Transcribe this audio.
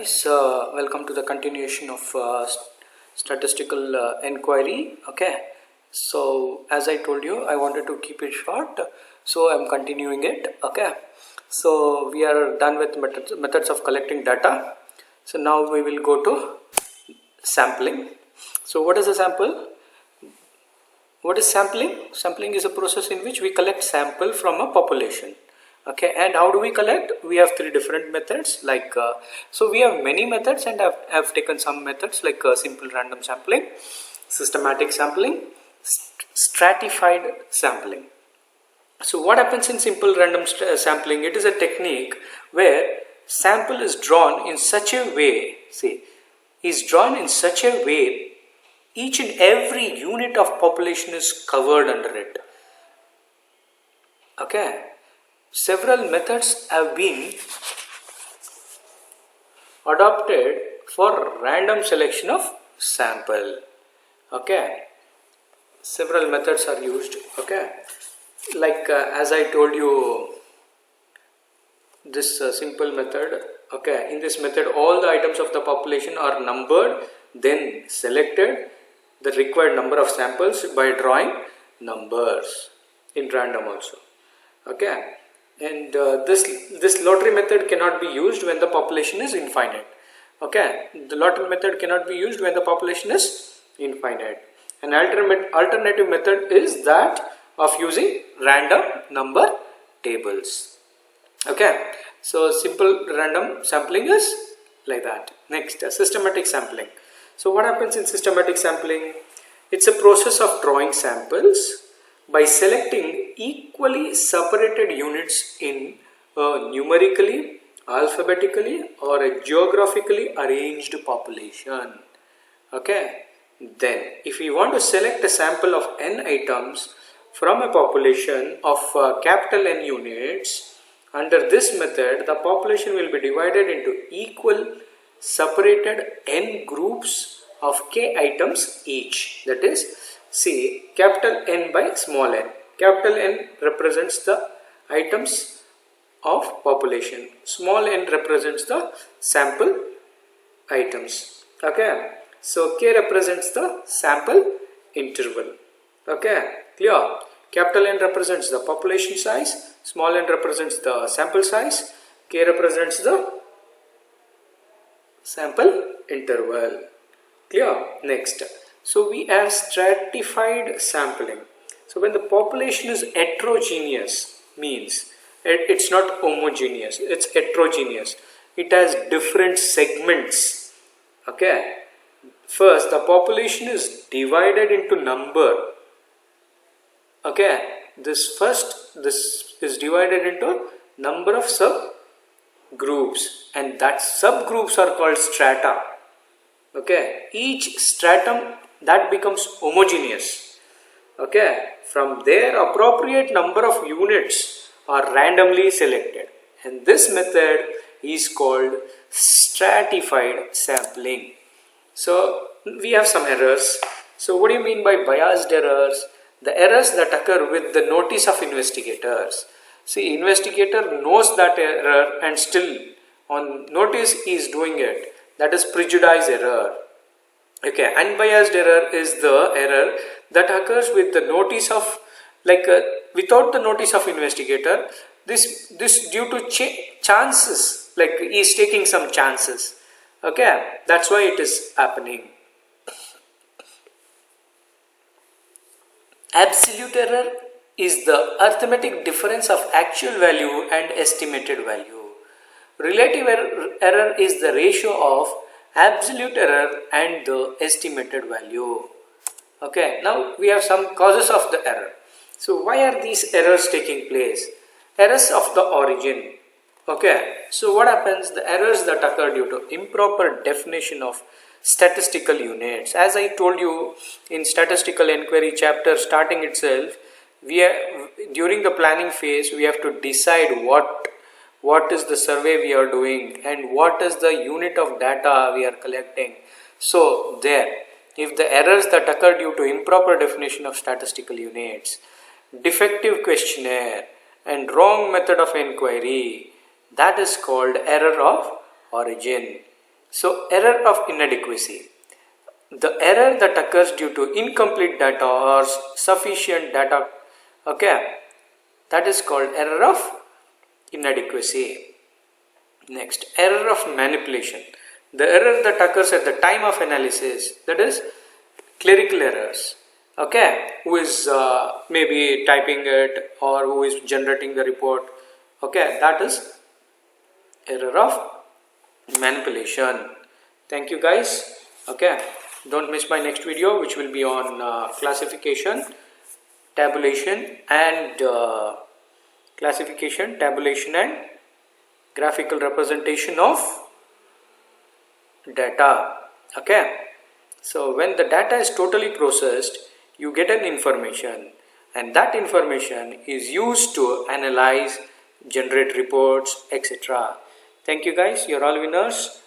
guys, welcome to the continuation of statistical inquiry. Okay, so as I told you, I wanted to keep it short, so I'm continuing it. Okay, so we are done with methods of collecting data. So now we will go to sampling. So what is a sample? What is sampling? Sampling is a process in which we collect sample from a population. Okay, and how do we collect? We have three different methods. So we have many methods, and I've taken some methods like simple random sampling, systematic sampling, stratified sampling. So what happens in simple random sampling? It is a technique where sample is drawn in such a way. Each and every unit of population is covered under it. Okay. Several methods have been adopted for random selection of sample. Okay, several methods are used. Okay, like as I told you, this simple method. Okay, in this method, all the items of the population are numbered, then selected the required number of samples by drawing numbers in random also. Okay. And this lottery method cannot be used when the population is infinite. Okay, the lottery method cannot be used when the population is infinite. An alternative method is that of using random number tables. Okay, so simple random sampling is like that. Next, systematic sampling. So what happens in systematic sampling? It's a process of drawing samples by selecting equally separated units in a numerically, alphabetically or a geographically arranged population. Okay, then if we want to select a sample of n items from a population of capital N units, under this method the population will be divided into equal separated n groups of k items each. That is, see, capital N by small n. Capital N represents the items of population. Small n represents the sample items. Okay. So K represents the sample interval. Okay. Clear? Capital N represents the population size. Small n represents the sample size. K represents the sample interval. Clear? Next. So we have stratified sampling. So when the population is heterogeneous, means it's not homogeneous, it's heterogeneous. It has different segments. Okay. First, the population is divided into number. Okay. This is divided into number of subgroups, and that subgroups are called strata. Okay. Each stratum that becomes homogeneous. Okay, from there appropriate number of units are randomly selected, and this method is called stratified sampling. So we have some errors. So what do you mean by biased errors? The errors that occur with the notice of investigators. See, investigator knows that error and still on notice he is doing it. That is prejudice error. Okay, unbiased error is the error that occurs with the notice of, without the notice of investigator. This due to chances, like he is taking some chances. Okay, that's why it is happening. Absolute error is the arithmetic difference of actual value and estimated value. Relative error is the ratio of absolute error and the estimated value. Okay, now we have some causes of the error. So why are these errors taking place? Errors of the origin. Okay, so what happens? The errors that occur due to improper definition of statistical units. As I told you in statistical inquiry chapter starting itself, during the planning phase we have to decide what is the survey we are doing and what is the unit of data we are collecting. So there, if the errors that occur due to improper definition of statistical units, defective questionnaire and wrong method of inquiry, that is called error of origin. So error of inadequacy, the error that occurs due to incomplete data or sufficient data, okay, that is called error of inadequacy. Next, error of manipulation, the error that occurs at the time of analysis, that is clerical errors, okay, who is maybe typing it or who is generating the report, okay, that is error of manipulation. Thank you guys. Okay, don't miss my next video, which will be on classification, tabulation and graphical representation of data. Okay, so when the data is totally processed, you get an information, and that information is used to analyze, generate reports, etc. Thank you guys, you're all winners.